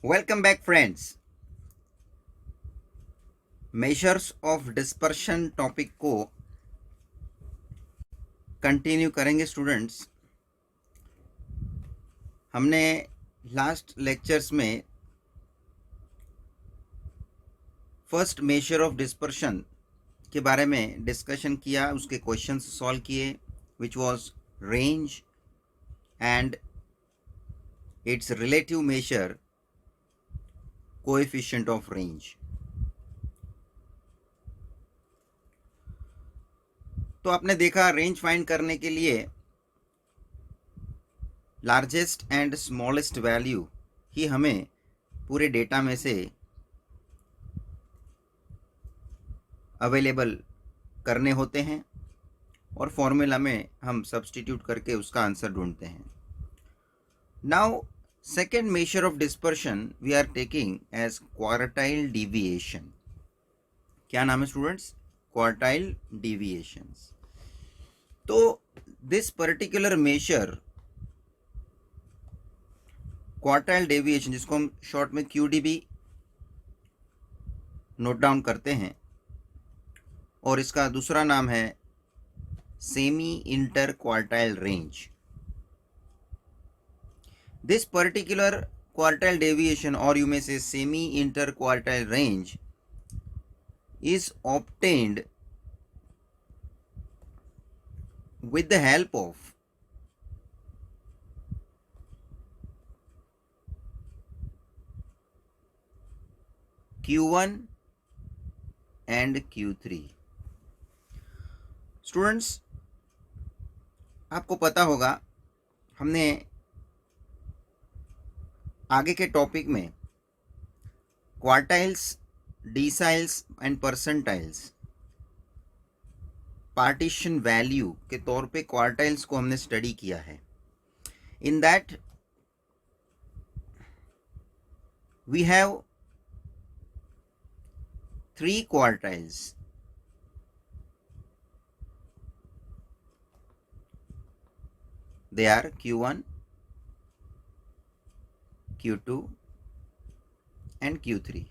Welcome back friends. Measures of dispersion topic को continue करेंगे students. हमने लास्ट लेक्चर्स में फर्स्ट मेजर ऑफ डिस्पर्शन के बारे में डिस्कशन किया, उसके क्वेश्चंस सॉल्व किए, which was range and it's relative major coefficient of range. तो आपने देखा रेंज फाइंड करने के लिए लार्जेस्ट एंड स्मॉलेस्ट वैल्यू ही हमें पूरे डेटा में से अवेलेबल करने होते हैं और फॉर्मूला में हम सब्स्टिट्यूट करके उसका आंसर ढूंढते हैं। Now second measure of dispersion we are taking as quartile deviation. क्या नाम है स्टूडेंट्स? Quartile deviations. तो this particular measure quartile deviation, जिसको हम शॉर्ट में QDB नोट डाउन करते हैं, और इसका दूसरा नाम है semi inter quartile range. This particular quartile deviation, और you may say semi inter quartile range, is obtained with the help of Q1 and Q3। Students, आपको पता होगा हमने आगे के टॉपिक में quartiles, deciles and percentiles, partition value के तौर पे क्वार्टाइल्स को हमने स्टडी किया है। In that we have 3 quartiles. They are Q1, Q2 and Q3।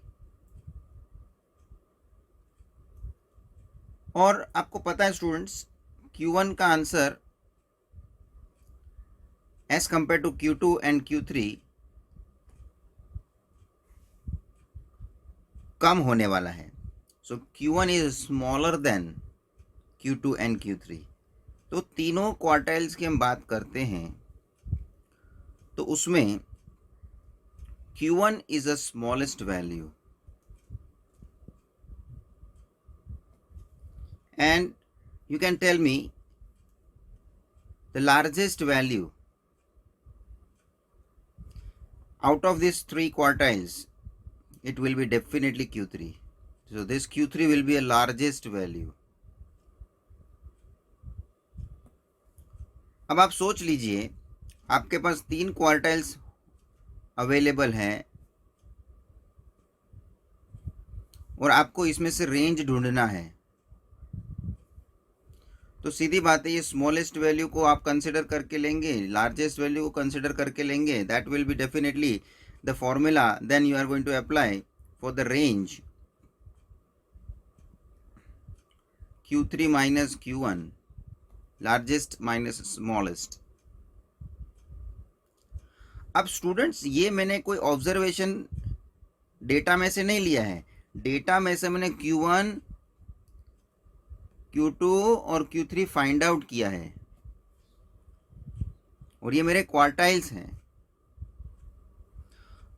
और आपको पता है स्टूडेंट्स, Q1 का answer as compare to Q2 and Q3 कम होने वाला है। So Q1 is smaller than Q2 and Q3। तो तीनों क्वार्टाइल्स की हम बात करते हैं तो उसमें Q1 is a smallest value and you can tell me the largest value out of these 3 quartiles. It will be definitely Q3. So this Q3 will be a largest value. अब आप सोच लीजिए, आपके पास 3 क्वार्टाइल्स अवेलेबल हैं और आपको इसमें से रेंज ढूंढना है। तो सीधी बात है, ये स्मॉलेस्ट वैल्यू को आप कंसिडर करके लेंगे, लार्जेस्ट वैल्यू को कंसिडर करके लेंगे। That will be definitely the formula then you are going to apply for the range Q3 minus Q1, largest minus smallest. अब स्टूडेंट्स, ये मैंने कोई ऑब्जर्वेशन डेटा में से नहीं लिया है। डेटा में से मैंने Q1, Q2 और Q3 फाइंड आउट किया है और ये मेरे क्वार्टाइल्स हैं।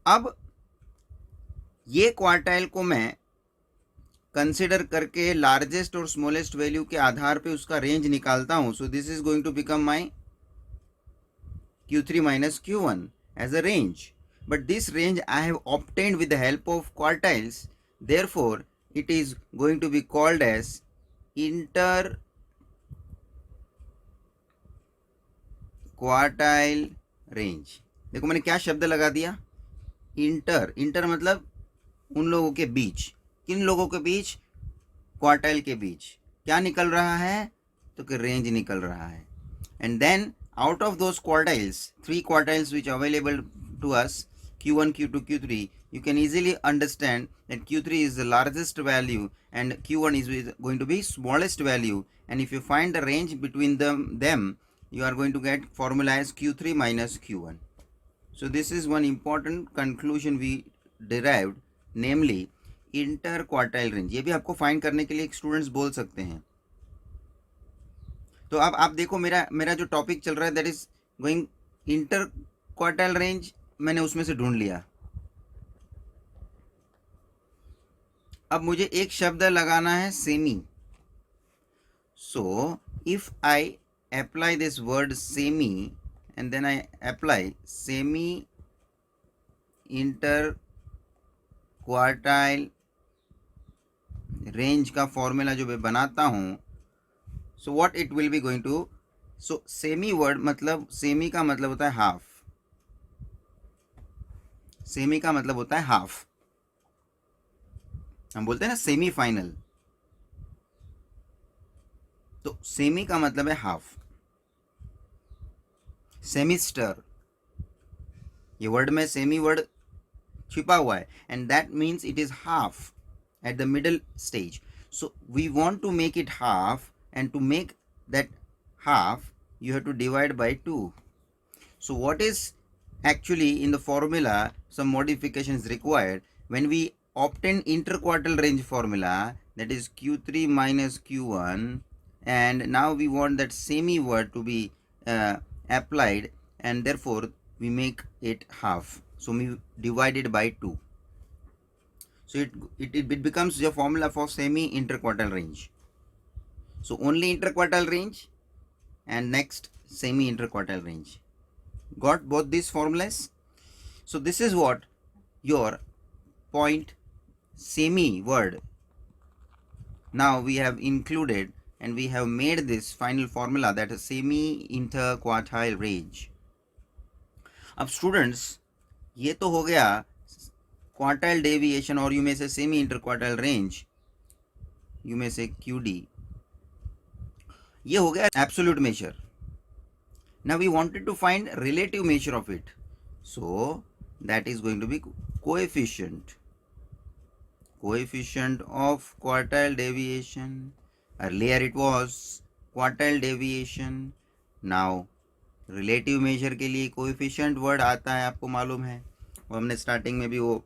अब ये क्वार्टाइल को मैं कंसिडर करके लार्जेस्ट और स्मॉलेस्ट वैल्यू के आधार पे उसका रेंज निकालता हूं। So this is going to become my Q3 minus Q1 as a range, but this range I have obtained with the help of quartiles, therefore it is going to be called as inter quartile range. देखो मैंने क्या शब्द लगा दिया, inter. Inter मतलब उन लोगों के बीच। किन लोगों के बीच? क्वार्टाइल के बीच। क्या निकल रहा है? तो कि रेंज निकल रहा है। And then out of those quartiles, 3 quartiles which are available to us, Q1, Q2, Q3, you can easily understand that Q3 is the largest value and Q1 is going to be smallest value, and if you find the range between them you are going to get formula as Q3 minus Q1. So this is one important conclusion we derived, namely interquartile range. ये भी आपको find करने के लिए students बोल सकते हैं. तो अब आप देखो मेरा जो टॉपिक चल रहा है that is going interquartile range, मैंने उसमें से ढूंढ लिया. अब मुझे एक शब्द लगाना है semi. So if I apply this word semi and then I apply semi interquartile range का फॉर्मूला जो मैं बनाता हूँ, so what it will be going to, so semi word मतलब semi का मतलब होता है हाफ. सेमी का मतलब होता है हाफ. हम बोलते हैं ना सेमी फाइनल, तो सेमी का मतलब है हाफ. सेमिस्टर, ये वर्ड में सेमी वर्ड छिपा हुआ है, and that means it is half at the middle stage. So we want to make it half, and to make that half you have to divide by 2. So what is actually in the formula, some modification is required. When we obtain interquartile range formula, that is Q3 minus Q1, and now we want that semi word to be applied, and therefore we make it half, so we divide it by 2. So it becomes the formula for semi interquartile range. So only interquartile range and next semi interquartile range. Got both these formulas? So this is what your point semi word. Now we have included and we have made this final formula, that is semi interquartile range. अब students ये तो हो गया quartile deviation, और you में से semi interquartile range, you में से QD, ये हो गया absolute measure. Now we wanted to find relative measure of it, so that is going to be coefficient of quartile deviation. Earlier it was quartile deviation. Now relative measure के लिए coefficient word आता है, आपको मालूम है. वो हमने starting में भी वो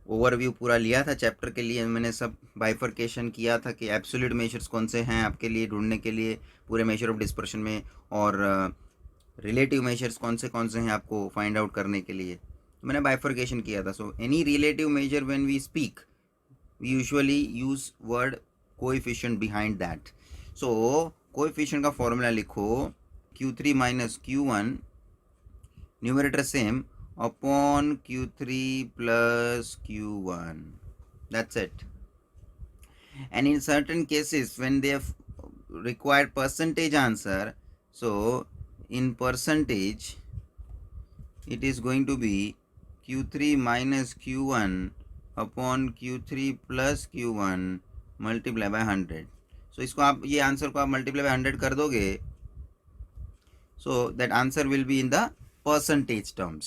ओवरव्यू पूरा लिया था चैप्टर के लिए. मैंने सब बाइफर्केशन किया था कि एब्सोल्यूट मेजर्स कौन से हैं आपके लिए ढूंढने के लिए पूरे मेजर ऑफ डिस्पर्शन में, और रिलेटिव मेजर्स कौन से हैं आपको फाइंड आउट करने के लिए. मैंने बाइफर्केशन किया था. So any relative measure when we speak we usually use word coefficient behind that. So coefficient का formula लिखो Q3 minus Q1, numerator same, upon Q3 plus Q1. That's it. And in certain cases when they have required percentage answer, so in percentage it is going to be Q3 minus Q1 upon Q3 plus Q1 multiply by 100. सो इसको आप ये answer को आप multiply by 100 कर दोगे, so that answer will be in the percentage terms.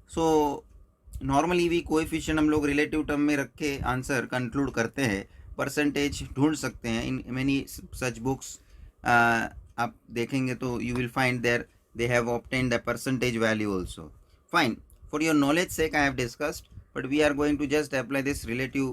So normally भी coefficient हम लोग रिलेटिव टर्म में रख के आंसर कंक्लूड करते हैं. परसेंटेज ढूंढ सकते हैं इन मेनी सच बुक्स. आप देखेंगे तो you will find there they have obtained the percentage value also. Fine, for your knowledge sake I have discussed, but we are going to just apply this relative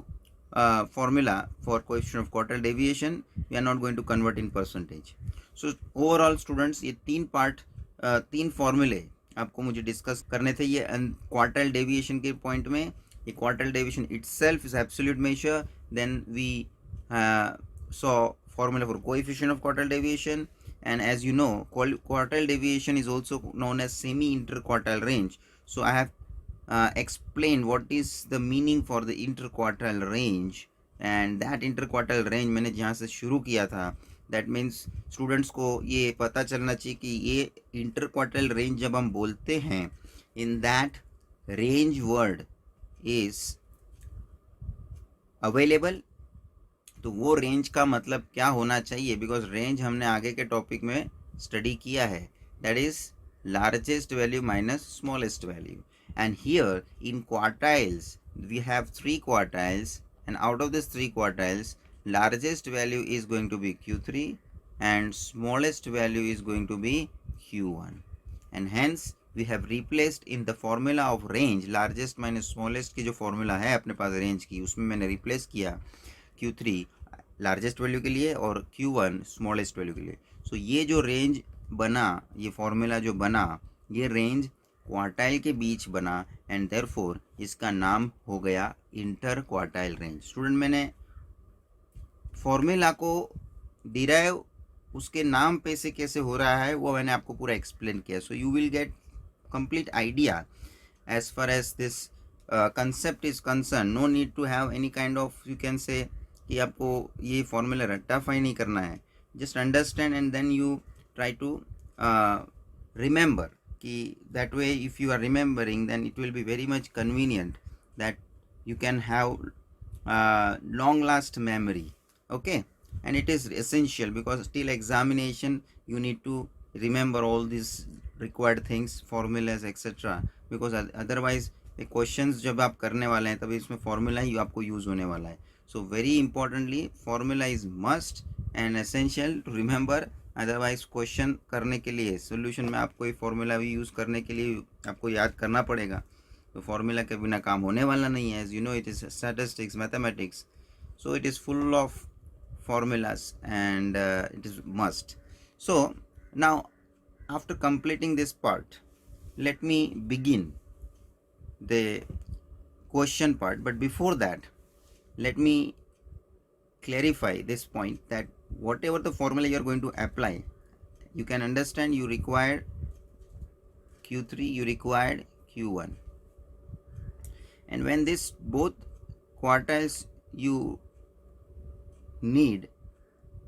formula for coefficient of quartile deviation. We are not going to convert in percentage. So overall students, ये तीन फॉर्मूले आपको मुझे discuss करने थे. ये quartile deviation के point में, ये quartile deviation itself is absolute measure. Then we saw formula for coefficient of quartile deviation, and as you know quartile deviation is also known as semi interquartile range. So I have explain what is the meaning for the interquartile range, and that interquartile range मैंने जहाँ से शुरू किया था, that means students को ये पता चलना चाहिए कि ये interquartile range जब हम बोलते हैं, in that range word is available, तो वो रेंज का मतलब क्या होना चाहिए, बिकॉज रेंज हमने आगे के टॉपिक में स्टडी किया है, that is largest value minus smallest value. and here in quartiles we have 3 quartiles, and out of these 3 quartiles largest value is going to be q3 and smallest value is going to be q1, and hence we have replaced in the formula of range largest minus smallest की जो formula है अपने पास range की, उसमें मैंने replace किया q3 largest value के लिए और q1 स्मॉलेस्ट वैल्यू के लिए. सो ये जो रेंज बना, ये फॉर्मूला जो बना, ये रेंज क्वार्टाइल के बीच बना एंड देयरफॉर इसका नाम हो गया इंटर क्वार्टाइल रेंज. स्टूडेंट, मैंने फॉर्मूला को डिराइव उसके नाम पे से कैसे हो रहा है वो मैंने आपको पूरा एक्सप्लेन किया. So you will get complete idea as far as this concept is concern. No need to have any kind of you can say कि आपको ये फॉर्मूला रट्टाफाई नहीं करना है. Just understand and then you try to remember कि that way if you are remembering then it will be very much convenient that you can have long last memory. Okay, and it is essential because till examination you need to remember all these required things, formulas etc. because otherwise the questions जब आप करने वाले हैं तभी इसमें formula ही आपको use होने वाला है. So very importantly formula is must and essential to remember. Otherwise question करने के लिए सोल्यूशन में आपको ये फॉर्मूला भी यूज़ करने के लिए आपको याद करना पड़ेगा. तो फॉर्मूला के बिना काम होने वाला नहीं है. As you know it is statistics, mathematics, so it is full of formulas and it is must. So now after completing this part, let me begin the question part. But before that, let me clarify this point that whatever the formula you are going to apply, you can understand you required q3, you required q1, and when this both quartiles you need,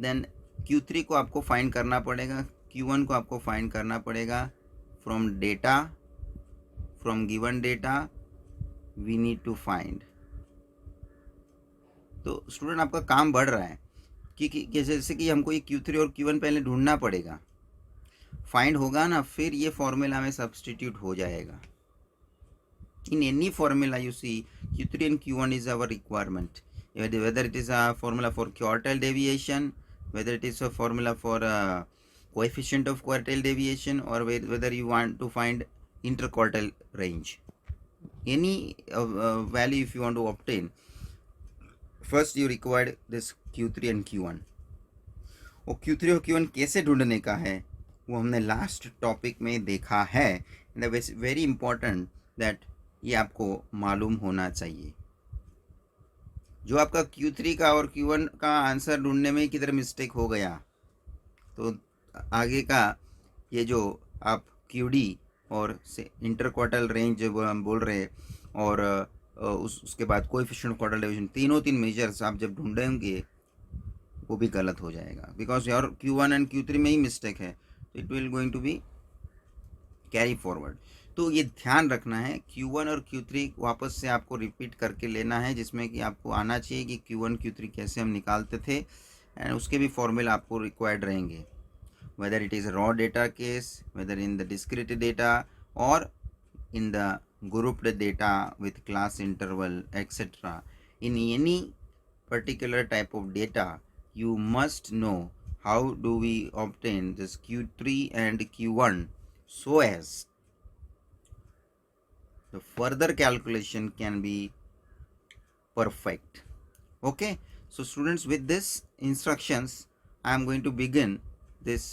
then q3 को आपको find करना पड़ेगा, q1 को आपको find करना पड़ेगा from data, from given data we need to find. तो student आपका काम बढ़ रहा है कि जैसे कि हमको ये q3 और q1 पहले ढूंढना पड़ेगा, फाइंड होगा ना, फिर ये फॉर्मूला में सब्सटीट्यूट हो जाएगा. In any formula you see q3 and q1 is our requirement, whether it is a formula for quartile deviation, whether it is a formula for coefficient of quartile deviation, or whether you want to find interquartile range, any value if you want to obtain, first you required this q3 and q1. और q3 और q1 कैसे ढूंढने का है वो हमने last topic में देखा है. एंड वेरी इंपॉर्टेंट दैट ये आपको मालूम होना चाहिए. जो आपका q3 का और q1 का आंसर ढूंढने में किधर मिस्टेक हो गया, तो आगे का ये जो आप qd और इंटरक्वार्टल रेंज जो हम बोल रहे हैं और उसके बाद कोएफिशिएंट ऑफ क्वार्टल डेविएशन, तीन मेजर्स आप जब ढूंढेंगे वो भी गलत हो जाएगा, because your q1 and q3 में ही मिस्टेक है. तो it will going to be carry forward. तो ये ध्यान रखना है, q1 और q3 वापस से आपको रिपीट करके लेना है, जिसमें कि आपको आना चाहिए कि q1 q3 कैसे हम निकालते थे, एंड उसके भी फॉर्मूला आपको रिक्वायर्ड रहेंगे, whether it is raw data case, whether in the discrete data और in the grouped data with class interval etc. In any particular type of data you must know how do we obtain this q3 and q1 so as the further calculation can be perfect. Okay, so students, with this instructions I am going to begin this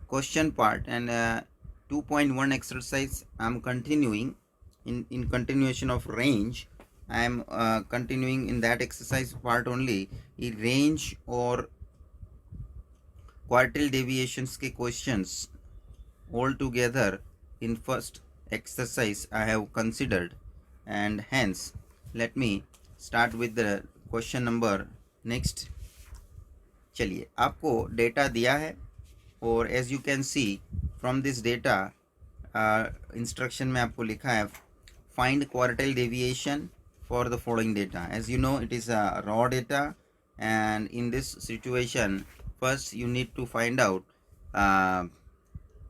question part, and 2.1 exercise I am continuing in continuation of range. I am continuing in that exercise part only. in range or quartile deviations के questions all together in first exercise I have considered, and hence let me start with the question number next. चलिए, आपको data दिया है और as you can see from this data instruction में आपको लिखा है find quartile deviation for the following data. As you know, it is a raw data, and in this situation first you need to find out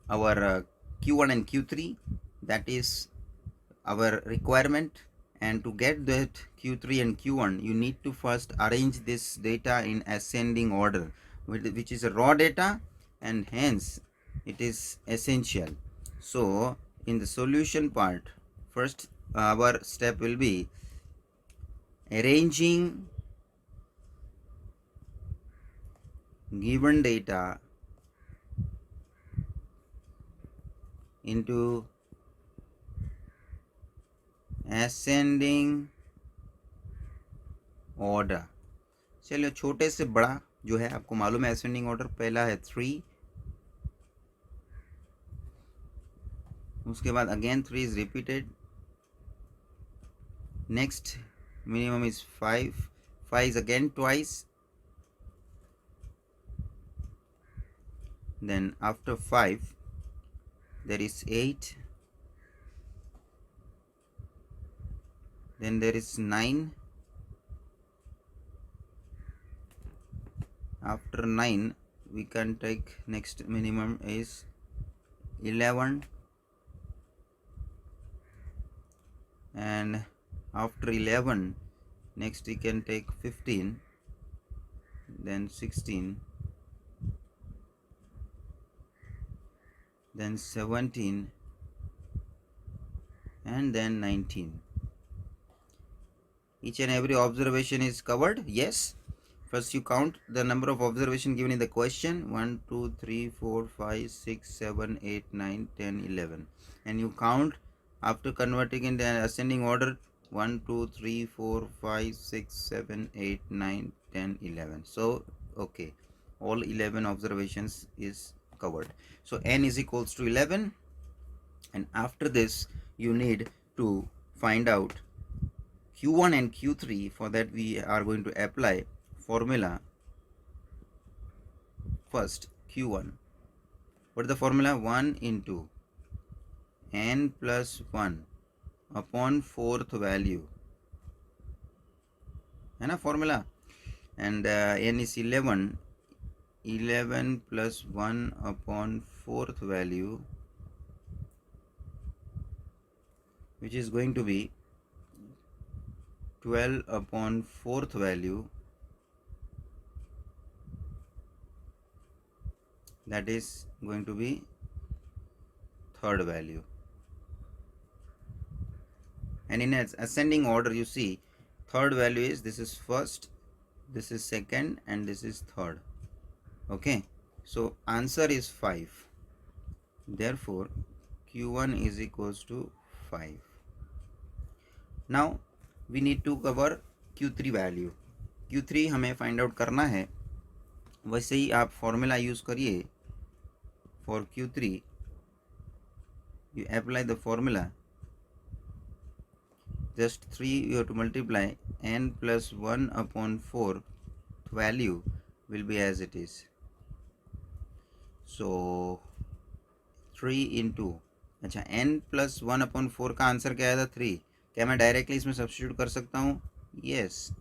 our q1 and q3, that is our requirement, and to get that Q3 and Q1 you need to first arrange this data in ascending order, which is a raw data, and hence it is essential. So in the solution part, first our step will be arranging given data into ascending order. चलिए छोटे से बड़ा जो है आपको मालूम है ascending order, पहला है 3, उसके बाद again 3 is repeated, next minimum is 5, 5 is again twice, then after 5 there is 8, then there is 9, after 9 we can take next minimum is 11, and after 11 next we can take 15, then 16, then 17, and then 19. Each and every observation is covered. Yes. First you count the number of observation given in the question: 1, 2, 3, 4, 5, 6, 7, 8, 9, 10, 11, and you count after converting in the ascending order: 1, 2, 3, 4, 5, 6, 7, 8, 9, 10, 11. So okay, all 11 observations is covered. So n is equals to 11, and after this you need to find out Q1 and Q3. For that we are going to apply formula. First Q1, what is the formula? 1 into n plus 1 upon fourth value, है ना formula, and n is 11, 11 plus 1 upon fourth value, which is going to be 12 upon fourth value, that is going to be third value. And in ascending order you see third value is, this is first, this is second, and this is third. Okay, so answer is 5. Therefore Q1 is equals to 5. Now we need to cover Q3 value. Q3 हमें find out करना है. वैसे ही आप formula use करिए. For Q3 you apply the formula, just 3 you have to multiply, n plus 1 upon 4 value will be as it is. So 3 into, अच्छा n plus 1 upon 4 का answer क्या आया था? 3. क्या मैं डायरेक्टली इसमें सब्स्टिट्यूट कर सकता हूँ? Yes.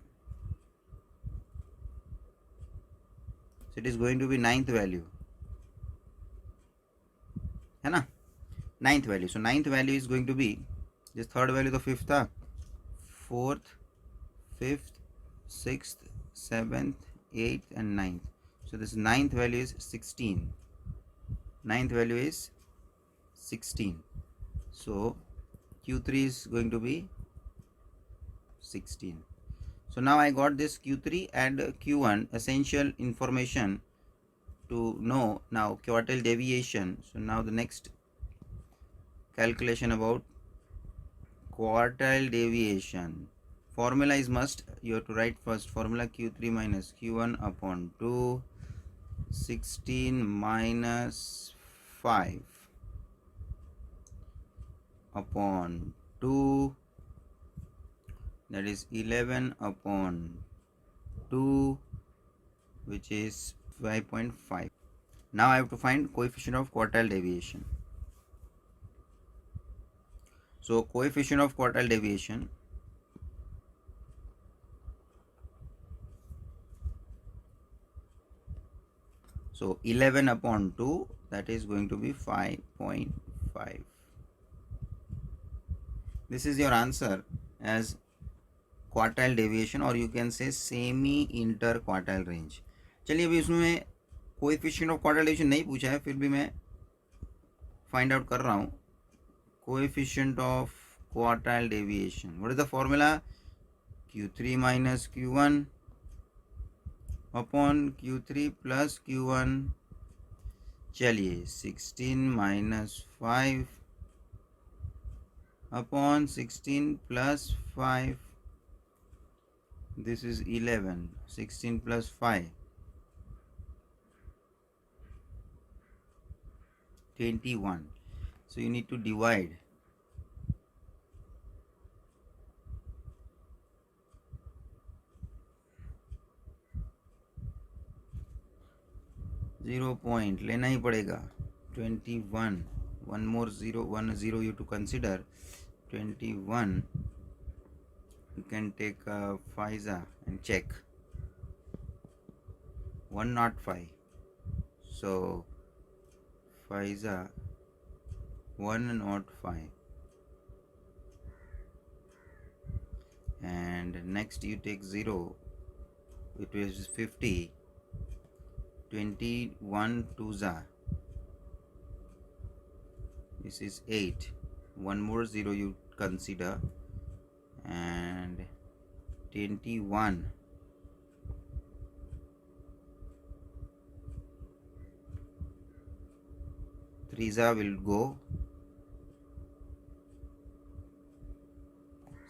So it is going to be 9th value, है ना? 9th value. So 9th value is going to be, this third value तो 5th था, 4th, 5th, 6th, 7th, 8th and 9th. So this 9th value is 16. 9th value is 16. So Q3 is going to be 16. So now I got this Q3 and Q1 essential information to know now quartile deviation. So now the next calculation about quartile deviation. Formula is must. You have to write first formula: Q3 minus Q1 upon 2, 16 minus 5 upon 2, that is 11 upon 2, which is 5.5. Now I have to find coefficient of quartile deviation. So coefficient of quartile deviation, so 11 upon 2, that is going to be 5.5. This is your answer as quartile deviation और you can say semi inter quartile range. चलिए अभी उसमें coefficient of quartile deviation नहीं पूछा है, फिर भी मैं फाइंड आउट कर रहा हूँ. Coefficient of quartile deviation, what is the formula? Q3 minus Q1 upon Q3 plus Q1. चलिए 16 minus 5 upon 16 plus 5. This is 11. 16 plus 5. 21. So you need to divide. Zero point लेना ही पड़ेगा. 21. One more zero, 1 0 you to consider. 21. You can take FISA and check. 105. So FISA 105. And next you take 0. It is 50. 21 2s. This is 8. One more 0 you consider. And 21. Threesa will go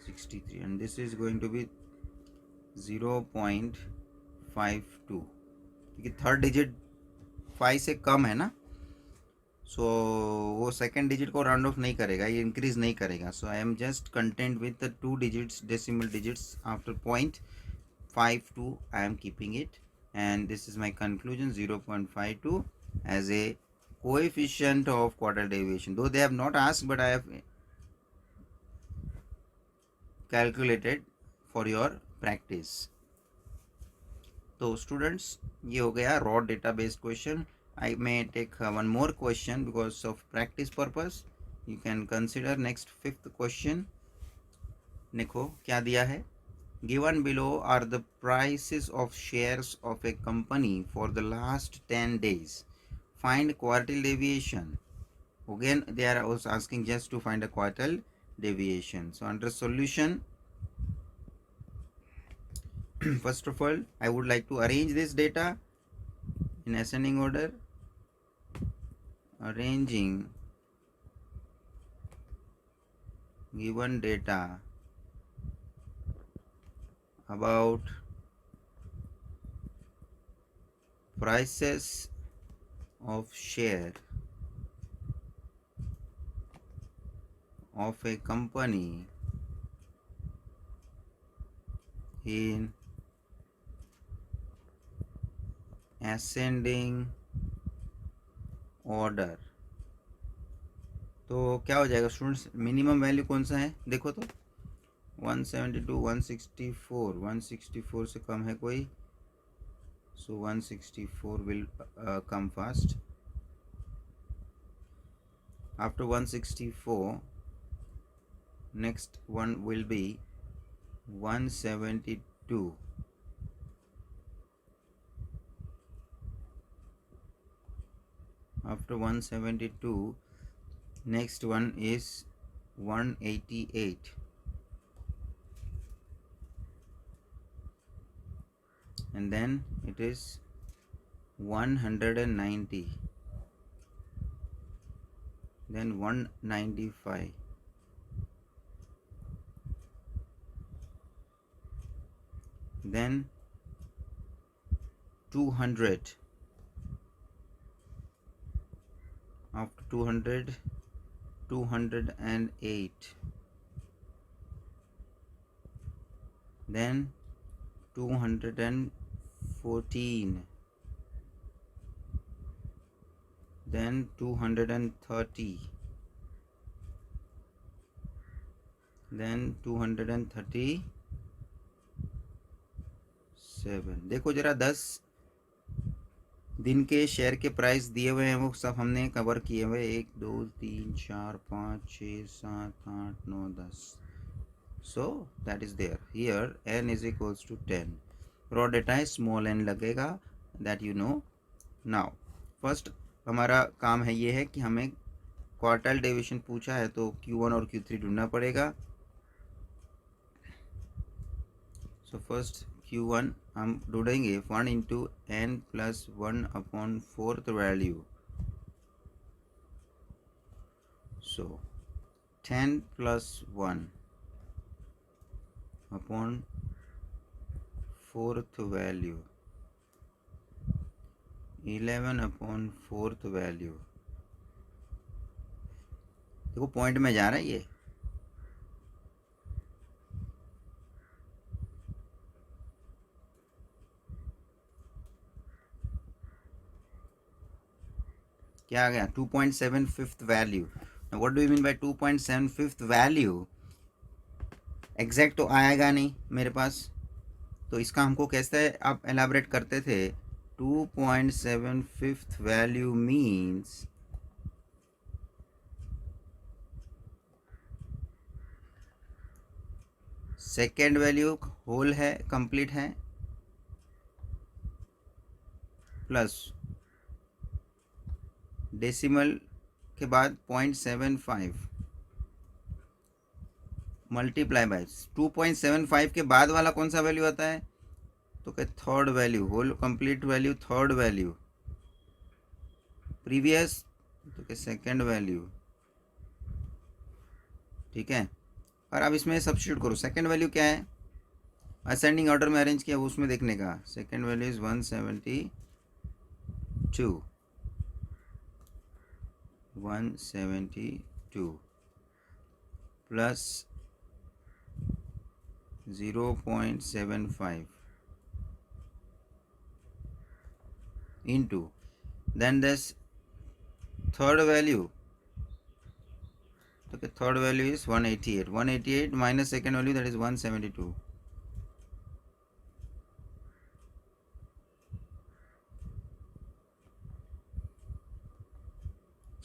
63, and this is going to be 0.52 क्योंकि third digit 5 से कम है ना, so वो second digit को round off नहीं करेगा, ये increase नहीं करेगा. So I am just content with the 2 digits decimal digits after 0.52 I am keeping it, and this is my conclusion. 0.52 as a coefficient of quartile deviation, though they have not asked, but I have calculated for your practice. तो students, ये हो गया raw data based question. I may take one more question because of practice purpose. You can consider next 5th question. देखो क्या दिया है. Given below are the prices of shares of a company for the last 10 days. Find quartile deviation. Again, they are also asking just to find a quartile deviation. So under solution, first of all, I would like to arrange this data in ascending order. Arranging given data about prices of share of a company in ascending order. तो क्या हो जाएगा students, minimum value कौन सा है देखो तो 172, 164, 164 से कम है कोई, so 164 will come first. After 164, next one will be 172. After 172, next one is 188. And then it is 190. Then 195. Then 200. After 200, 208. Then 214. Then 230. Then 237. देखो जरा 10 दिन के शेयर के प्राइस दिए हुए हैं वो सब हमने कवर किए हुए 1 2 3 4 5 6 7 8 9 10. So that is there. Here n is equals to 10. Raw data is small n लगेगा, that you know. Now first हमारा काम है ये है कि हमें क्वार्टाइल डेविएशन पूछा है तो Q1 और Q3 ढूंढना पड़ेगा. So first Q1 हम ढूंढेंगे 1 into n plus 1/4 value. So 10 plus 1/4 value 11/4 value. देखो पॉइंट में जा रहा है ये. क्या आ गया 2.75 value. What do you mean by 2.75 value? Exact तो आएगा नहीं मेरे पास, तो इसका हमको कैसे आप एलाबरेट करते थे. 2.75 value means second value whole है, कंप्लीट है, प्लस डेसिमल के बाद 0.75 मल्टीप्लाई बाय 2.75 के बाद वाला कौन सा वैल्यू आता है? तो क्या third value, whole complete value third value, previous तो क्या सेकेंड वैल्यू. ठीक है. और अब इसमें सब्स्टिट्यूट करो. सेकेंड वैल्यू क्या है? असेंडिंग ऑर्डर में अरेंज किया वो उसमें देखने का. Second value is 172 plus 0.75 into then this third value. Okay, third value is 188 minus second value, that is 172.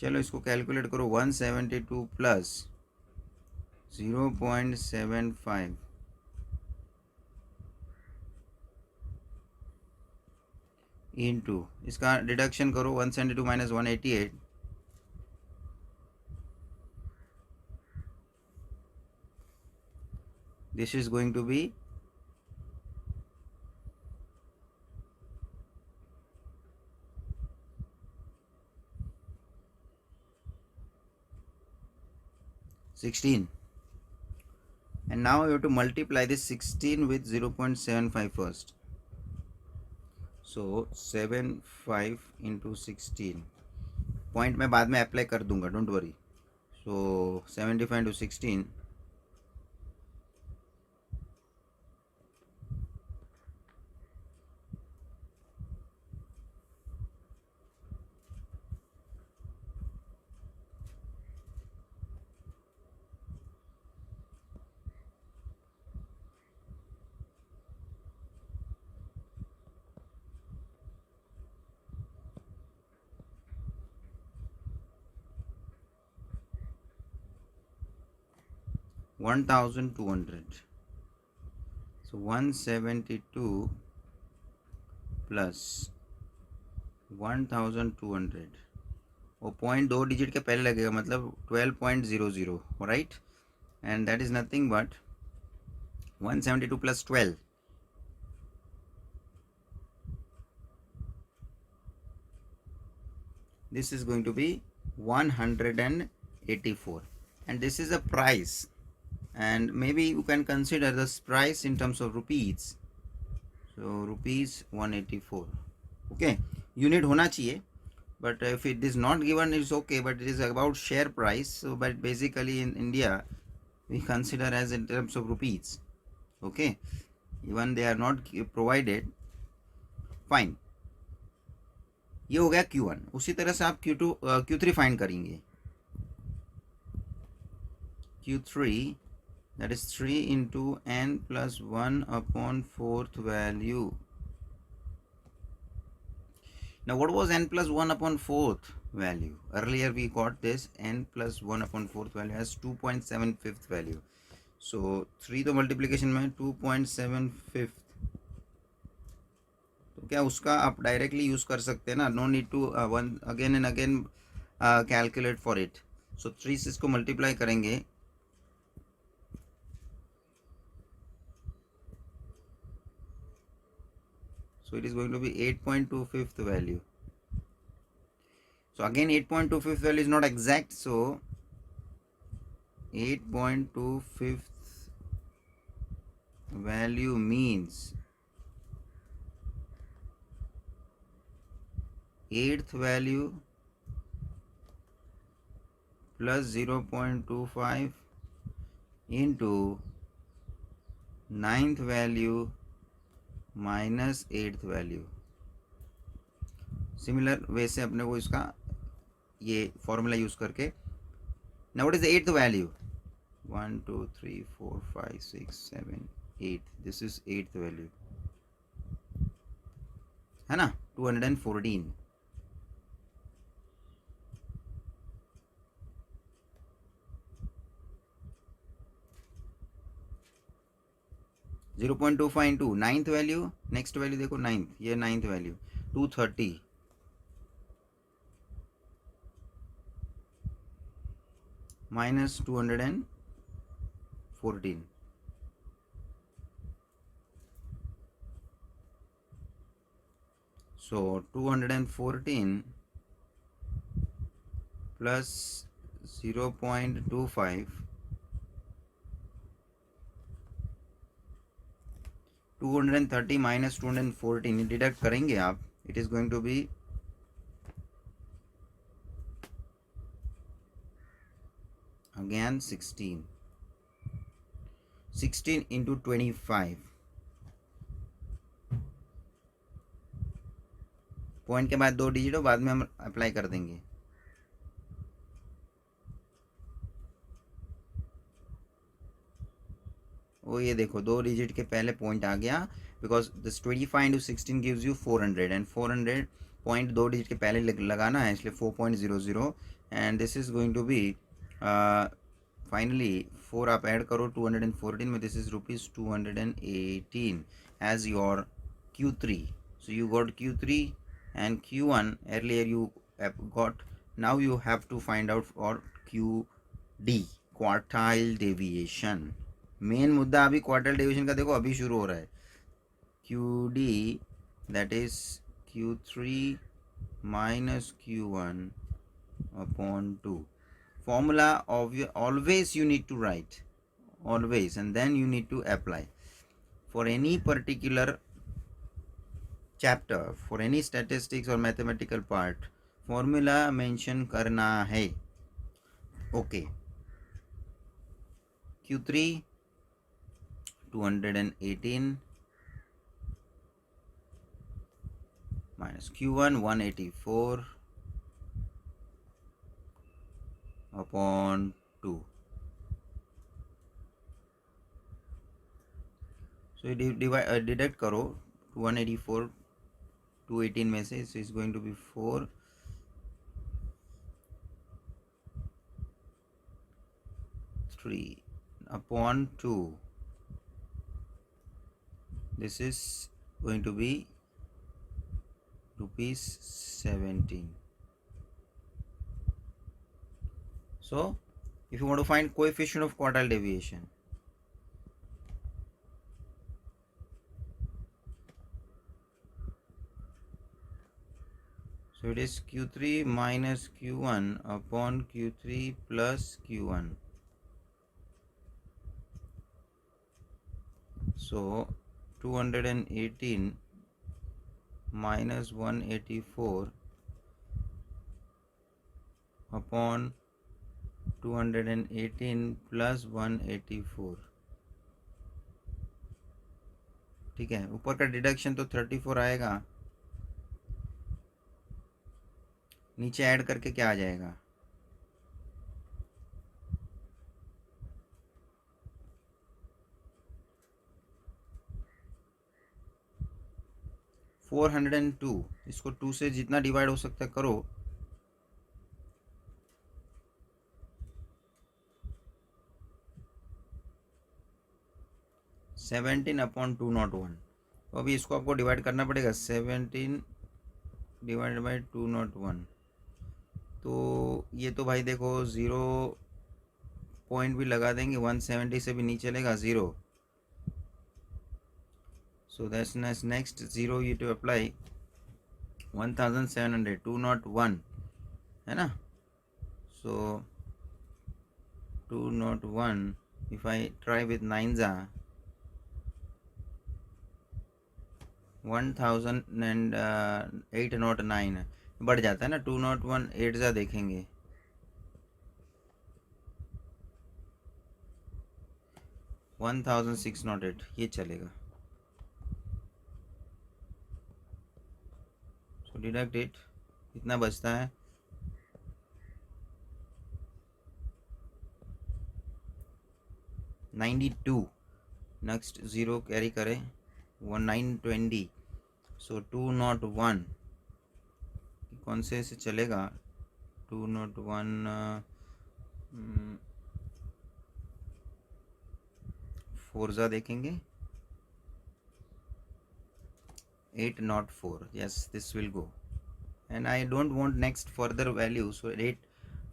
चलो इसको कैलकुलेट करो. 172 प्लस 0.75 इंटू इसका डिडक्शन करो. 172 minus 188, this is going to be 16. And now you have to multiply this 16 with 0.75 first. So 75 into 16. Point मैं बाद में apply कर दूंगा, don't worry. So 75 into 16 1200. So 172 plus 1200 वो पॉइंट 2 डिजिट के पहले लगेगा, मतलब 12.00, right. And that is nothing but 172 plus 12. This is going to be 184, and this is a price, and maybe you can consider this price in terms of rupees. So rupees 184. Okay, unit होना चाहिए, but if it is not given it's okay, but it is about share price. So but basically in India we consider as in terms of rupees. Okay, even they are not provided. Fine, ये हो गया Q1. उसी तरह से आप Q2 Q3 find करेंगे. Q3, that is 3 into n plus 1/4 value. Now what was n plus 1 upon 4th value? Earlier we got this n plus 1 upon 4th value as 2.75th value. So 3 तो multiplication में 2.75, तो क्या उसका आप directly use कर सकते हैं ना, no need to one again and again calculate for it. So 3 से इसको मल्टीप्लाई करेंगे, so it is going to be 8.25th value. So again 8.25th value is not exact, so 8.25th value means 8th value plus 0.25 into 9th value minus 8th value. Similar way से अपने को इसका ये formula use करके, now what is the 8th value? 1 2 3 4 5 6 7 8, this is 8th value है ना, 214. 0.25 into 9th value, next value देखो 9th, ये 9th value 230 minus 214. So 214 plus 0.25, 230 minus 214 deduct करेंगे आप, it is going to be again 16 into 25. Point के बाद 2 digit हो, बाद में हम अप्लाई कर देंगे. वो ये देखो 2 डिजिट के पहले पॉइंट आ गया, because this 25 into 16 gives you 400 and 400 point 2 digit के पहले लगाना है, इसलिए 4.00 and this is going to be finally 4 आप ऐड करो 214 में, this is rupees 218 as your Q3. So you got Q3 and Q1 earlier you got, now you have to find out for QD, quartile deviation. Main मुद्दा अभी quartile deviation का देखो अभी शुरू हो रहा है. QD that is Q3 minus Q1 upon 2. Formula of always you need to write, always, and then you need to apply for any particular chapter, for any statistics or mathematical part. Formula mention करना है. Okay, Q3 218 minus Q1 184 upon 2. So deduct करो 184 218 में से, so is going to be 4 3 upon 2. This is going to be rupees 17. So if you want to find coefficient of quartile deviation, so it is Q3 minus Q1 upon Q3 plus Q1. So 218 minus 184 upon 218 plus 184. ठीक है, ऊपर का deduction तो 34 आएगा, नीचे add करके क्या आ जाएगा? 402, इसको 2 से जितना डिवाइड हो सकता है करो। Seventeen upon 201। तो अभी इसको आपको डिवाइड करना पड़ेगा, 17 डिवाइड बाई 201। तो ये तो भाई देखो 0 पॉइंट भी लगा देंगे, 170 से भी नहीं चलेगा 0। So that's next 0 you to apply 1700, 201 है ना। So 201 if I try with 9 जा 100809 बढ़ जाता है ना। 201 8 जा देखेंगे 1608, ये चलेगा। सो डिडक्ट इट, कितना बचता है 92। नेक्स्ट 0 कैरी करें 1920। सो 201 कौन से चलेगा, 201 4 देखेंगे 804। yes, this will go, and I don't want next further value, so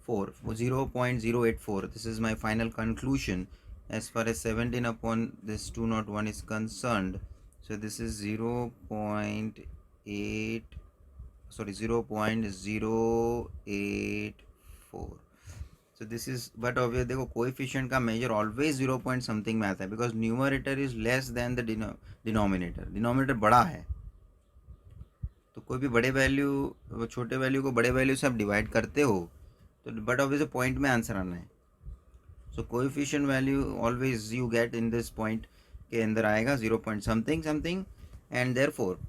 0.084, this is my final conclusion as far as 17 upon this 201 is concerned. So this is 0.084। so this is, but obviously देखो coefficient का major always 0 point something में आता है, because numerator is less than the denominator बड़ा है। तो कोई भी बड़े वैल्यू छोटे वैल्यू को बड़े वैल्यू से आप डिवाइड करते हो, तो बट ऑब्वियसली पॉइंट में आंसर आना है। So coefficient value always you get in this point के अंदर आएगा 0 point something something, and therefore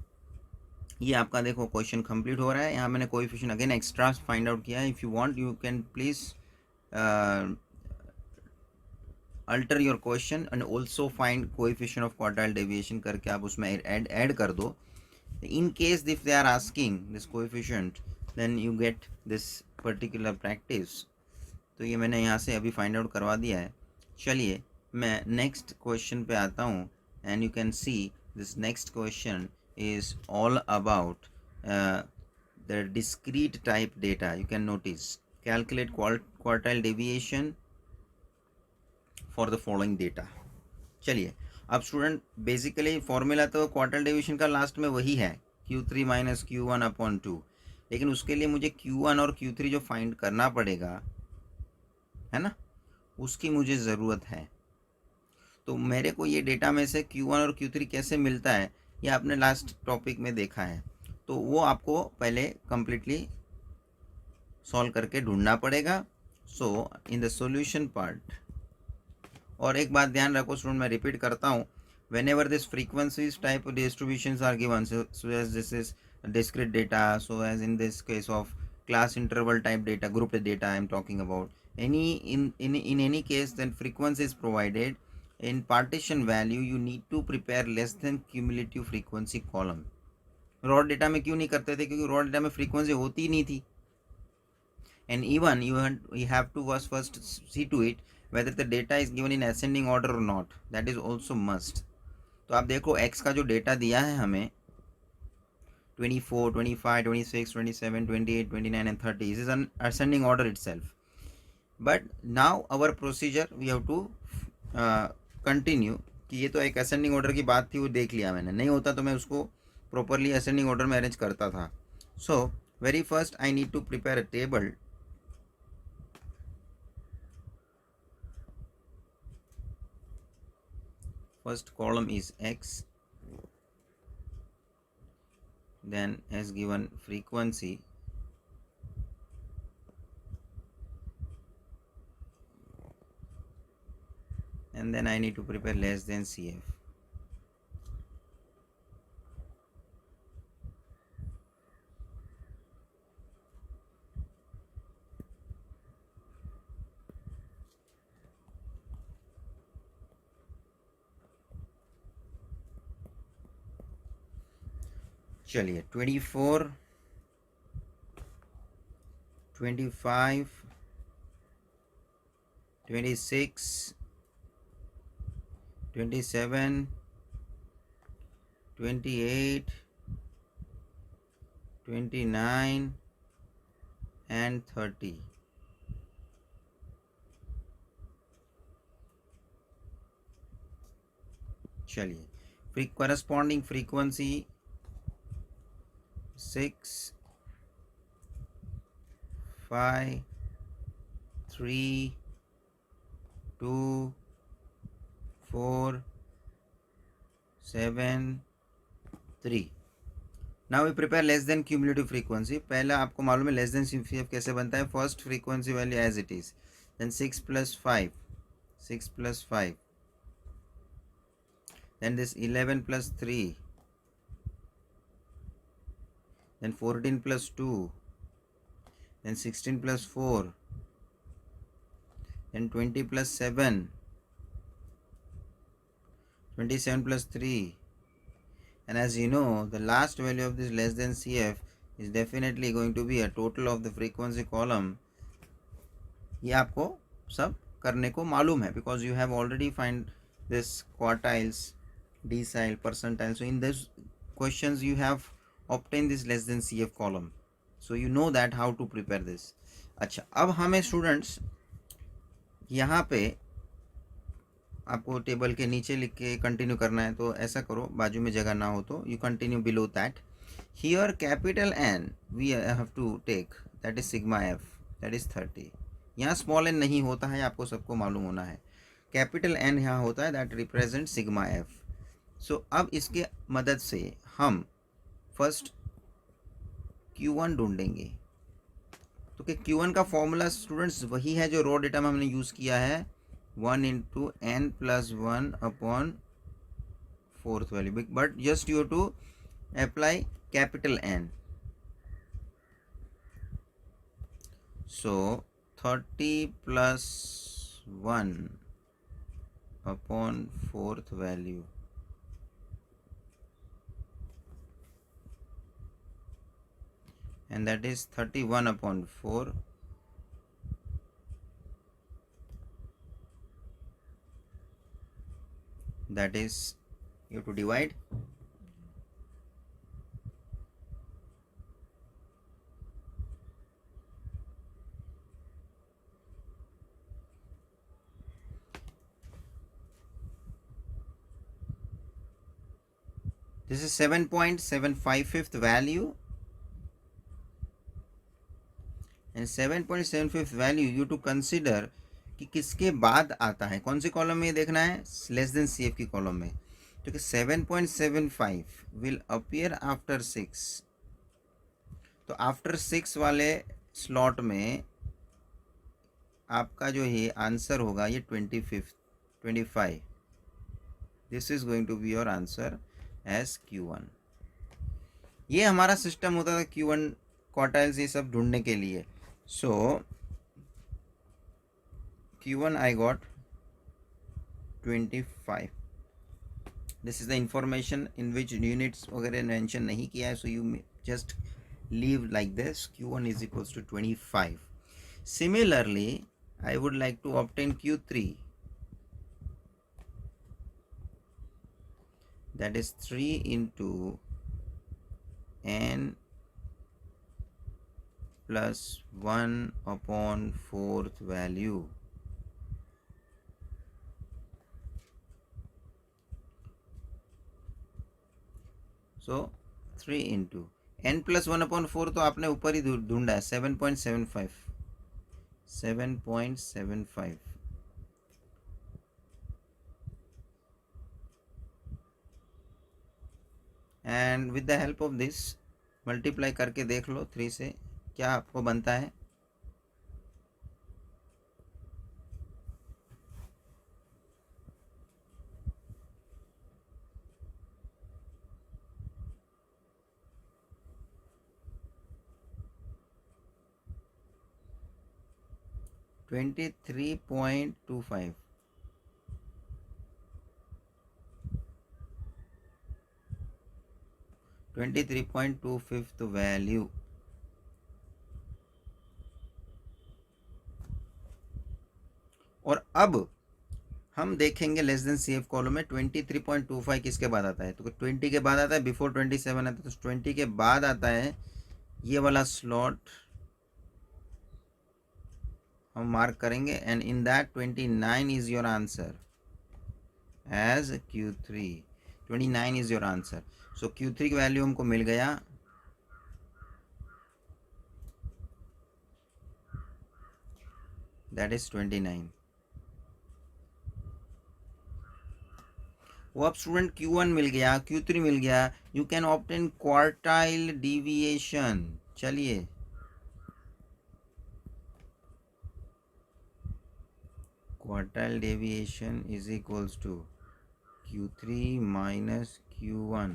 ये आपका देखो क्वेश्चन कंप्लीट हो रहा है। यहाँ मैंने coefficient again extra find out किया है। If you want you can please alter your question and also find coefficient of quartile deviation करके आप उसमें ऐड कर दो। In case if they are asking this coefficient, then you get this particular practice। तो ये मैंने यहाँ से अभी फाइंड आउट करवा दिया है। चलिए मैं नेक्स्ट क्वेश्चन पे आता हूँ, and you can see this next question is all about the discrete type data. You can notice calculate quartile deviation for the following data. चलिए अब स्टूडेंट बेसिकली फॉर्मूला तो क्वार्टाइल डेविएशन का last में वही है, Q3 माइनस Q1 अपॉन 2, लेकिन उसके लिए मुझे Q1 और Q3 जो फाइंड करना पड़ेगा है ना, उसकी मुझे ज़रूरत है। तो मेरे को ये डेटा में से Q1 और Q3 कैसे मिलता है, ये आपने लास्ट टॉपिक में देखा है, तो वो आपको पहले कंप्लीटली सॉल्व करके ढूंढना पड़ेगा। सो इन द सॉल्यूशन पार्ट, और एक बात ध्यान रखो स्टूडेंट, मैं रिपीट करता हूँ, whenever this frequencies type distributions are given, so as this is discrete data, so as in this case of class interval type data, grouped data I am talking about, in any case then frequency is provided in partition value, you need to prepare less than cumulative frequency column। Raw data में क्यों नहीं करते थे, क्योंकि raw data में frequency होती ही नहीं थी, and even you have to first see to it whether the data is given in ascending order or not, that is also must। तो आप देखो x का जो डेटा दिया है हमें 24, 25, 26, 27, 28, 29 and 30, this is an ascending order itself, but now our procedure we have to continue कि ये तो एक ascending order की बात थी, वो देख लिया मैंने, नहीं होता तो मैं उसको properly ascending order में अरेंज करता था। so very first I need to prepare a table। first column is x, then as given frequency, and then I need to prepare less than CF। चलिए 24, 25, 26, 27, 28, 29 and 30. चलिए corresponding frequency 6, 5, 3, 2, 4, 7, 3. Now we prepare less than cumulative frequency. पहला आपको मालूम है less than CF कैसे बनता है. First frequency value as it is, then 6 + 5, 6 + 5, then this 11 + 3, then 14 + 2, then 16 + 4, then 20 + 7, 27 + 3, and as you know the last value of this less than CF is definitely going to be a total of the frequency column. ये आपको सब करने को मालूम है because you have already find this quartiles, decile, percentile. So in this questions you have obtained this less than CF column, so you know that how to prepare this. अच्छा, अब हमें स्टूडेंट्स यहाँ पे आपको टेबल के नीचे लिख के कंटिन्यू करना है. तो ऐसा करो, बाजू में जगह ना हो तो you continue below that. Here capital N we have to take, that is sigma F, that is 30. यहाँ स्मॉल एन नहीं होता है, आपको सबको मालूम होना है. कैपिटल एन यहाँ होता है, दैट रिप्रेजेंट सिग्मा एफ. सो अब इसके मदद से हम फर्स्ट Q1 ढूंढेंगे. तो कि Q1 का फॉर्मूला स्टूडेंट्स वही है जो रॉ डेटा में हमने यूज़ किया है, 1 into n plus 1 upon fourth value, but just you have to apply capital N. So 30 plus 1 upon fourth value, and that is 31 upon 4. That is, you have to divide. This is 7.755th value, and 7.75th value you to consider कि किसके बाद आता है, कौन सी column में देखना है, less than CF की कॉलम में. तो कि 7.75 विल अपीयर आफ्टर 6. तो आफ्टर 6 वाले स्लॉट में आपका जो ये आंसर होगा ये 25. This is going to be your answer as Q1. ये हमारा सिस्टम होता था Q1 क्वार्टाइल्स ये सब ढूंढने के लिए. सो Q1 I got 25. This is the information in which units वगैरह मेंशन नहीं किया है, so you just leave like this. Q1 is equals to 25. Similarly, I would like to obtain Q3. That is 3 into n plus 1 upon fourth value. So 3 into n plus 1 upon 4 तो आपने ऊपर ही ढूंढा है, 7.75. 7.75. And with the help of this multiply करके देख लो 3 से क्या आपको बनता है. $23.25. 23.25 वैल्यू। और अब हम देखेंगे less than C F column में 23.25 किसके बाद आता है, तो 20 के बाद आता है, बिफोर 27 आता है, तो 20 के बाद आता है ये वाला स्लॉट हम मार्क करेंगे, and in that 29 is your answer as Q3। 29 is your answer. So Q3 की वैल्यू हमको मिल गया दैट इज 29। वो अब स्टूडेंट Q1 मिल गया, Q3 मिल गया, you can obtain quartile deviation. चलिए quartile deviation is equals to Q3 minus Q1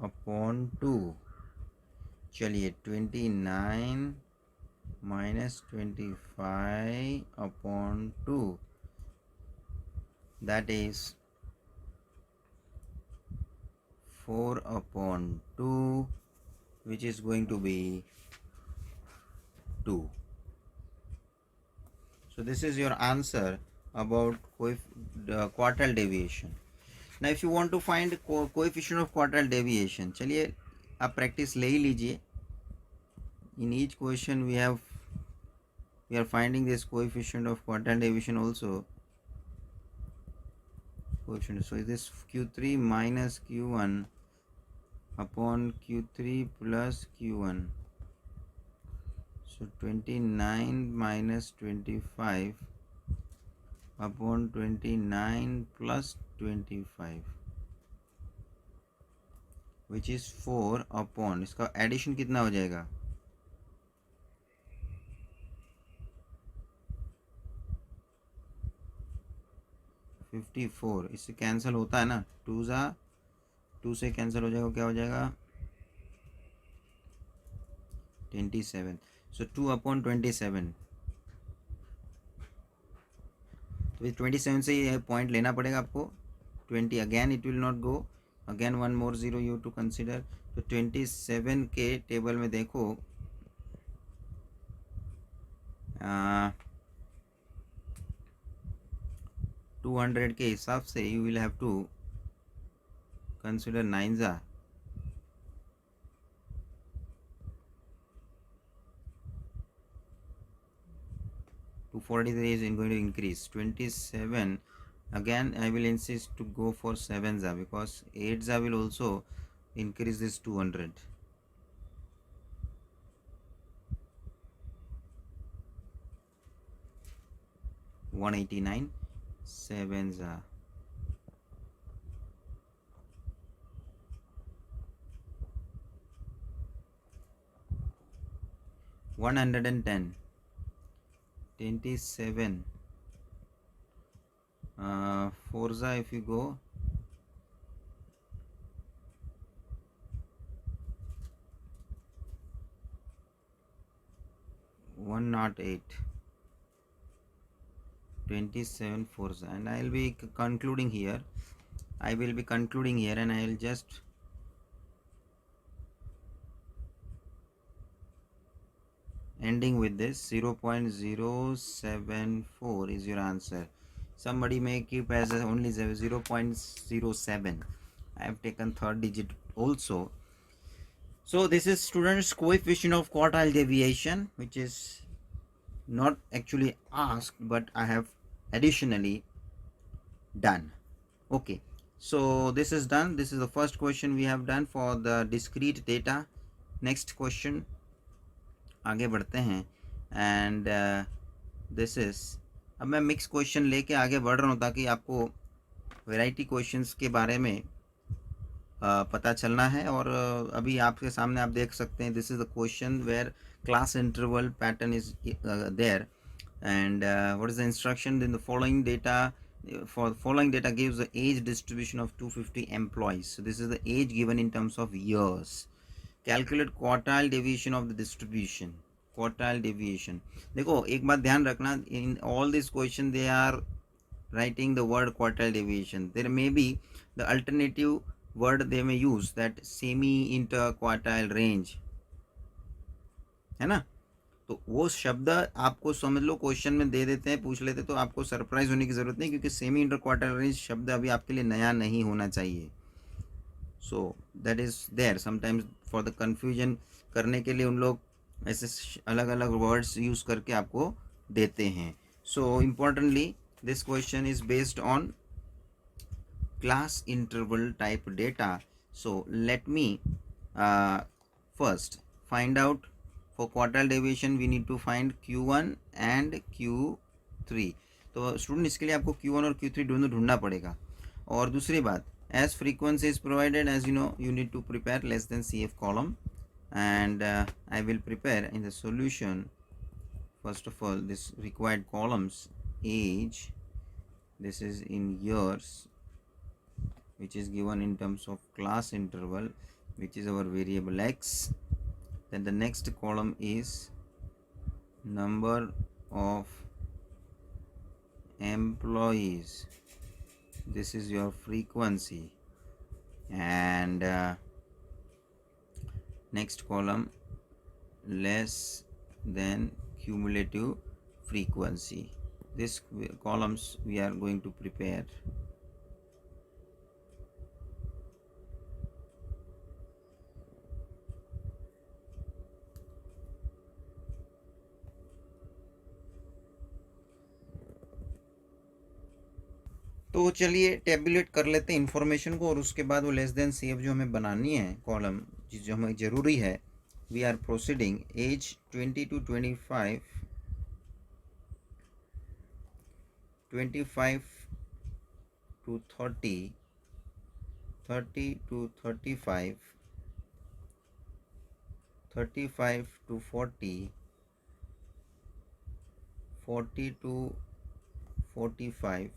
upon 2। चलिए 29 minus 25 upon 2, that is 4 upon 2, which is going to be 2. So this is your answer about quartile deviation. Now if you want to find coefficient of quartile deviation, चलिए आप practice ले ही लीजिए. In each question we are finding this coefficient of quartile deviation also. Coefficient. So this Q3 minus Q1 upon Q3 plus Q1. So 29 minus 25 upon 29 plus 25, which is 4 upon, इसका addition कितना हो जाएगा, 54। इससे cancel होता है ना, 2 से cancel हो जाएगा, क्या हो जाएगा 27। सो 2 अपॉन 27, तो 27 से ये पॉइंट लेना पड़ेगा आपको। 20 again it will not go, again 1 more 0 you to consider. तो 27 के टेबल में देखो 200 के हिसाब से you will have to consider 9 जा 243 is going to increase 27. Again I will insist to go for 7 za because 8 za will also increase this 200. $189 7 za $110 27 Forza if you go 108 27 Forza, and I will be concluding here. I will be concluding here and I will just ending with this 0.074 is your answer. Somebody may keep as only 0.07. I have taken third digit also. So this is students coefficient of quartile deviation, which is not actually asked but I have additionally done. Okay, so this is done. This is the first question we have done for the discrete data. Next question आगे बढ़ते हैं, and this is, अब मैं mix question लेके आगे बढ़ रहा हूँ ताकि आपको वैरायटी क्वेश्चंस के बारे में पता चलना है। और अभी आपके सामने आप देख सकते हैं, this is the question where class interval pattern is there, and what is the instruction in the following data, for following data gives the age distribution of 250 employees. So this is the age given in terms of years. Calculate quartile deviation of the distribution. Quartile deviation, देखो एक बात ध्यान रखना, in all these question they are writing the word quartile deviation. There may be the alternative word they may use, that semi interquartile range, है ना. तो वो शब्द आपको समझ लो क्वेश्चन में दे देते हैं, पूछ लेते, तो आपको सरप्राइज होने की ज़रूरत नहीं, क्योंकि सेमी इंटरक्वार्टर रेंज शब्द अभी आपके लिए नया नहीं होना चाहिए. So that is there sometimes for the confusion करने के लिए उन लोग ऐसे अलग अलग वर्ड्स यूज़ करके आपको देते हैं. So importantly this question is based on class interval type data. So let me first find out, for quartile deviation we need to find q1 and q3. तो स्टूडेंट इसके लिए आपको q1 और q3 दोनों ढूंढना पड़ेगा. और दूसरी बात, as frequency is provided, as you know, you need to prepare less than CF column, and I will prepare in the solution. First of all, this required columns age, this is in years, which is given in terms of class interval, which is our variable x. Then the next column is number of employees, this is your frequency, and next column less than cumulative frequency. These columns we are going to prepare. तो चलिए tablet कर लेते हैं information को, और उसके बाद वो लेस देन CF जो हमें बनानी है कॉलम, जो हमें ज़रूरी है. We are proceeding as 20 to 25, 25 to 30, 30 to 35, 35 to 40, 40 to 45,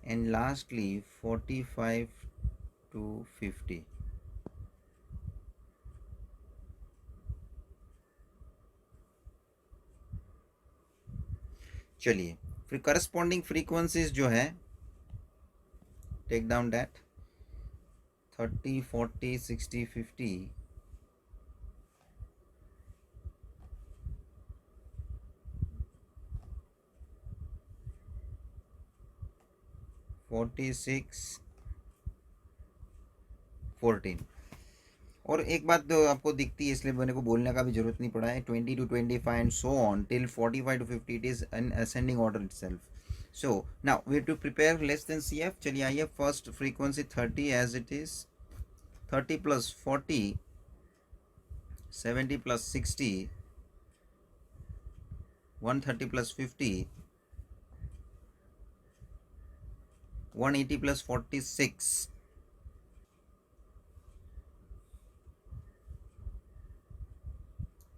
and lastly 45 to 50. चलिए फिर करस्पॉन्डिंग फ्रीक्वेंसीज जो है, टेक डाउन दैट 30, 40, 60, 50, 46, 14. और एक बात तो आपको दिखती है, इसलिए मेरे को बोलने का भी जरूरत नहीं पड़ा है. 20 to 25 and so on till 45 to 50, it is an ascending order itself. So now we have to prepare less than CF. चलिए आइए, first frequency 30 as it is, 30 plus 40, 70 plus 60, 130 plus 50, 180 plus 46,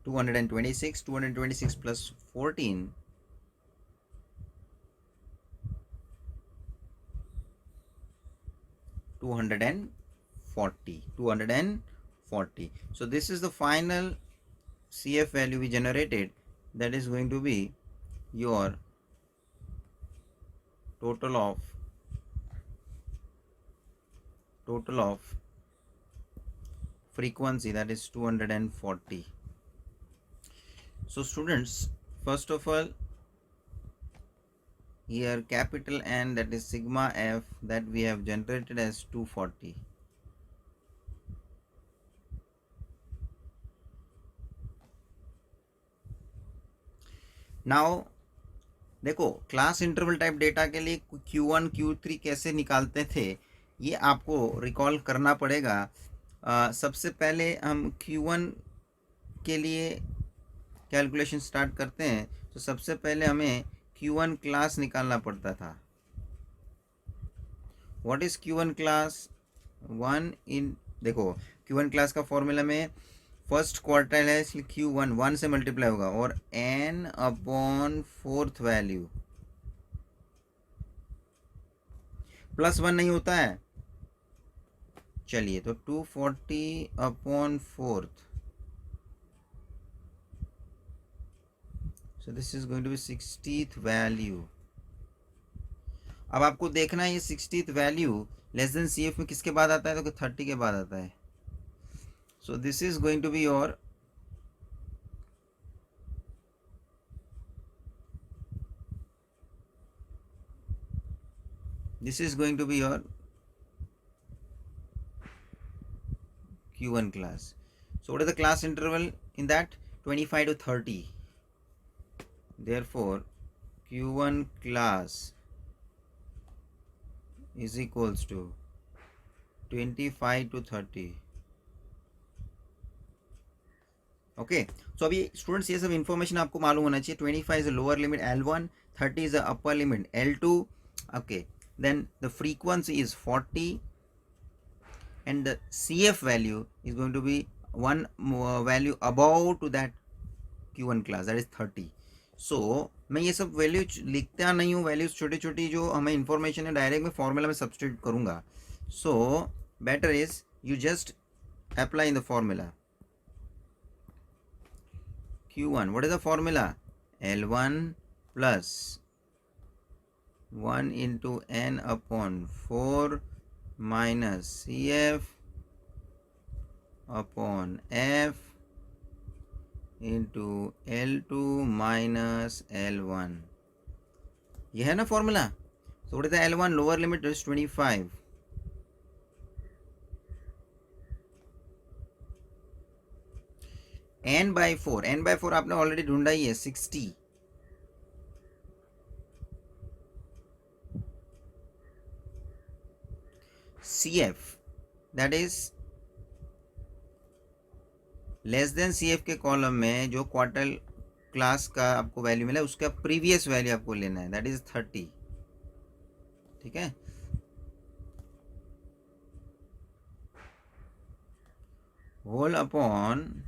226, 226 plus 14, 240, 240. So this is the final CF value we generated. That is going to be your total of frequency, that is 240. So students, first of all, here capital N, that is sigma f, that we have generated as 240. Now देखो, class interval type data के लिए Q1 Q3 कैसे निकालते थे, ये आपको recall करना पड़ेगा. सबसे पहले हम Q1 के लिए कैलकुलेशन स्टार्ट करते हैं. तो सबसे पहले हमें Q1 क्लास निकालना पड़ता था. What is Q1 class? देखो Q1 क्लास का फॉर्मूला में फर्स्ट क्वार्टाइल है, इसलिए Q1 1 से मल्टीप्लाई होगा, और n अपॉन फोर्थ वैल्यू, +1 नहीं होता है. चलिए, तो 240 upon fourth, so this is going to be 60th value. अब आपको देखना है ये 60th value less than C F में किसके बाद आता है, तो 30 के बाद आता है. So this is going to be your Q1 class. So what is the class interval in that? 25 to 30. Therefore Q1 class is equals to 25 to 30. Okay. सो अभी स्टूडेंट्स ये सब इन्फॉर्मेशन आपको मालूम होना चाहिए. 25 is lower limit L1, 30 is upper limit L2. Okay, then the frequency is 40 and the CF value is going to be one value above to that Q1 class, that is 30. So मैं ये सब value लिखता नहीं हूँ, values छोटी छोटी जो हमें इंफॉर्मेशन है डायरेक्ट मैं फॉर्मूला में सब्स्टिट्यूट करूँगा. So better is you just apply in the formula. Q1, what is the formula? L1 plus 1 into n upon 4 minus CF upon F into L2 minus L1. ये है ना formula. So what is the L1? Lower limit is 25. n by 4 आपने already ढूंढा ही है 60. CF that is less than CF के column में जो quarter class का आपको वैल्यू मिला उसका प्रीवियस वैल्यू आपको लेना है, दैट इज 30. ठीक है. Whole upon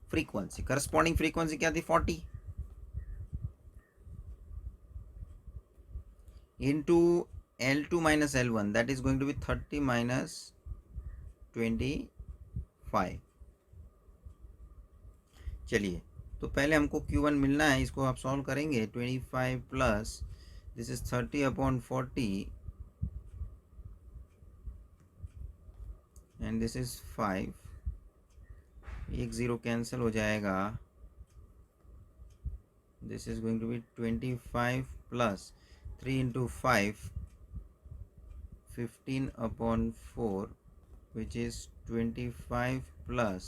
frequency, corresponding frequency क्या थी 40 into L2 minus L1, that is going to be 30 minus 25. चलिए, तो पहले हमको Q1 मिलना है, इसको आप सॉल्व करेंगे. 25 plus this is 30 upon 40 and this is 5. एक ज़ीरो कैंसिल हो जाएगा. This is going to be 25 plus 3 into 5, 15 upon 4 which is 25 plus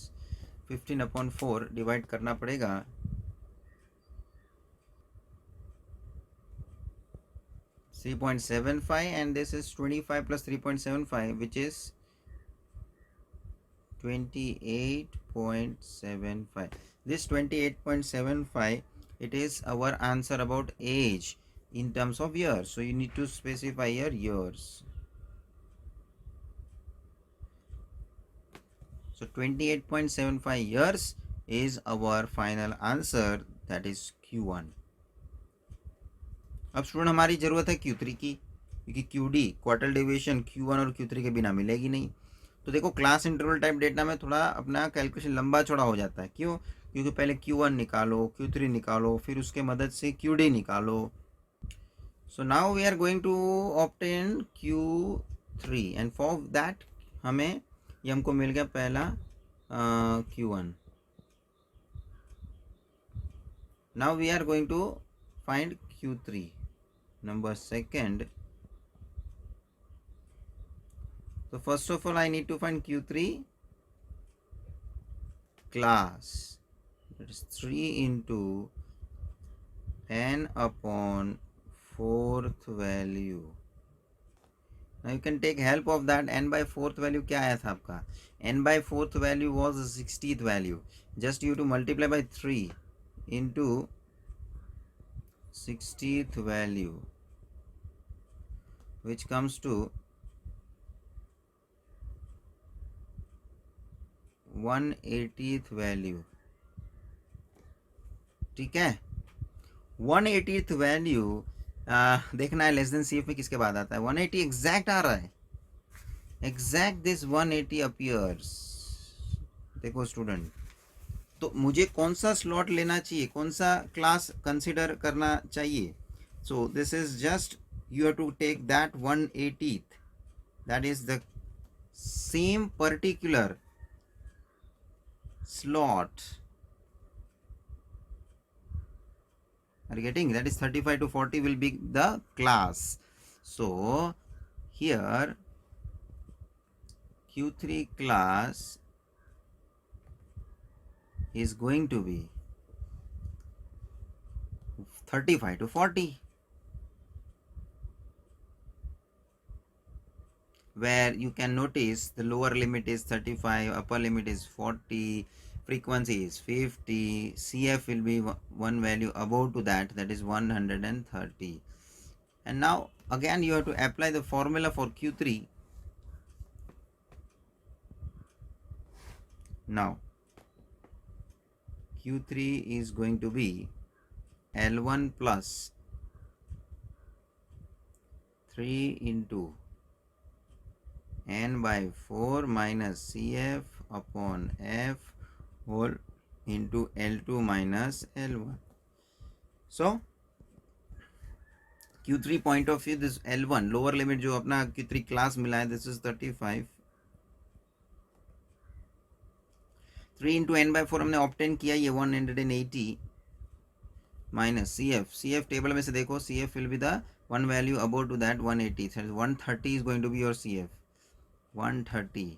15 upon 4 divide करना पड़ेगा. Three 3.75 and this is 25 plus 3.75 which is 28.75. This 28.75, it is our answer about age in terms of years. So you need to specify your years. So 28.75 years is our final answer, that is Q1. अब student हमारी ज़रूरत है Q3 की, क्योंकि QD quarter deviation Q1 और Q3 के बिना मिलेगी नहीं. तो देखो क्लास इंटरवल टाइप डेटा में थोड़ा अपना कैलकुलेशन लंबा चौड़ा हो जाता है. क्यों? क्योंकि पहले Q1 निकालो, Q3 निकालो, फिर उसके मदद से QD निकालो. So now we are going to obtain Q3 and for that हमें ये हमको मिल गया पहला Q1. Now we are going to find Q3. Number second. So first of all I need to find Q3 class. That is 3 into n upon 4th value. Now you can take help of that. n by 4th value क्या आया था आपका? n by 4th value was 60th value. Just you to multiply by 3 into 60th value, which comes to 180th value. ठीक है. 180th value देखना है less than CF में किसके बाद आता है. 180 एग्जैक्ट आ रहा है. Exact this 180 appears. देखो स्टूडेंट, तो मुझे कौन सा स्लॉट लेना चाहिए, कौन सा क्लास कंसिडर करना चाहिए. So this is just, you have to take that 1/80th, that is the same particular slot. Are you getting? That is 35 to 40 will be the class. So here Q3 class is going to be 35 to 40, where you can notice the lower limit is 35, upper limit is 40, frequency is 50, CF will be one value above to that, that is 130. And now again you have to apply the formula for Q3. Now Q3 is going to be L1 plus 3 into n by 4 minus CF upon F whole into L2 minus L1. So Q3 point of view, this L1 lower limit जो अपना Q3 class मिला है, this is 35. 3 into n by 4 हमने obtain किया, ये 180 minus CF table में से देखो, CF will be the one value above to that 180. So 130 is going to be your CF. 130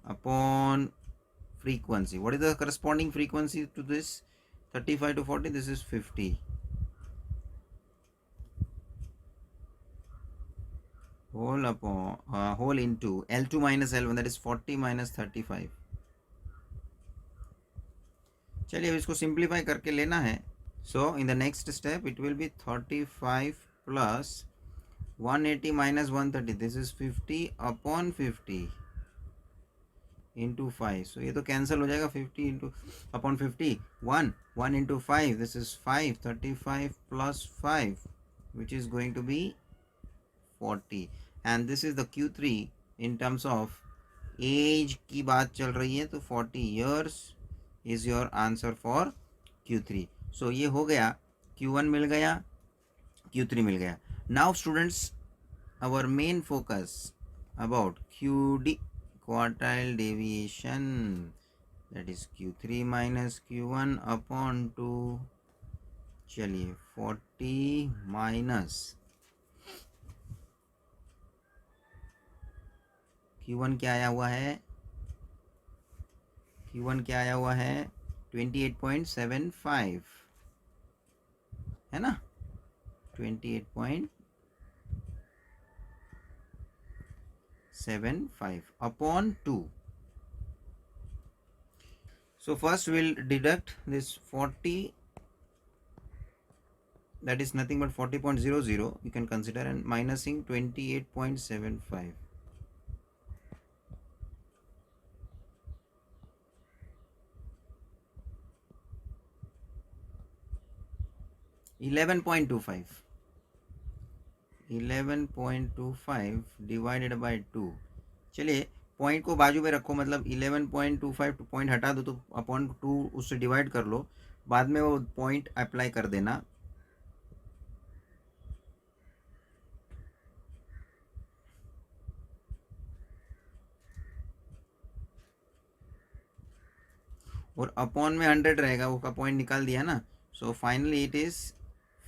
upon frequency. What is the corresponding frequency to this 35 to 40? This is 50. Whole upon whole into L2 minus L1, that is 40 minus 35. चलिए अब इसको simplify करके लेना है. So in the next step it will be 35 plus 180 minus 130, this is 50 upon 50 into 5. So ये तो cancel हो जाएगा, 50 into upon 50, 1 into 5, this is 5, 35 plus 5, which is going to be 40. And this is the Q3 in terms of age की बात चल रही है, तो 40 years is your answer for Q3. So ये हो गया, Q1 मिल गया, Q3 मिल गया. Now students, our main focus about QD, quartile deviation, that is Q3 minus Q1 upon 2. चलिए 40 minus Q1 क्या आया हुआ है, Q1 क्या आया हुआ है 28.75 है ना, 28.75 upon 2. So first we'll deduct this 40, that is nothing but 40.00 you can consider, and minusing 28.75. $11.25 divided by 2. चलिए पॉइंट को बाजू में रखो, मतलब 11.25 पॉइंट हटा दो तो अपॉन 2 उससे डिवाइड कर लो, बाद में वो पॉइंट अप्लाई कर देना. और अपॉन में 100 रहेगा, वो का पॉइंट निकाल दिया ना. So finally it is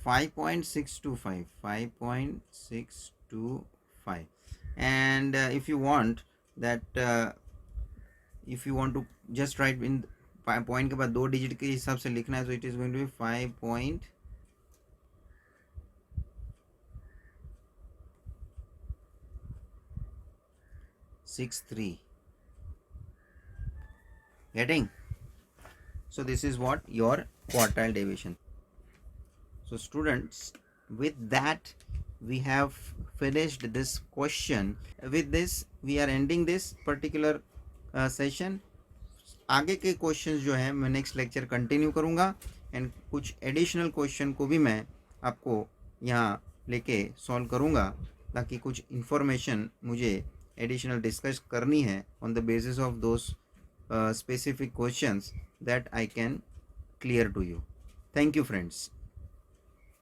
5.625. And if you want that if you want to just write in point के बाद 2 डिजिट के हिसाब से लिखना है, तो it is going to be 5.63. Getting? So this is what your quartile deviation. So students, with that we have finished this question. With this we are ending this particular session. आगे के questions जो है मैं next lecture continue करूँगा, and कुछ additional question को भी मैं आपको यहाँ लेके सॉल्व करूँगा, ताकि कुछ इन्फॉर्मेशन मुझे एडिशनल डिस्कस करनी है on the basis of those specific questions that I can clear to you. Thank you, friends.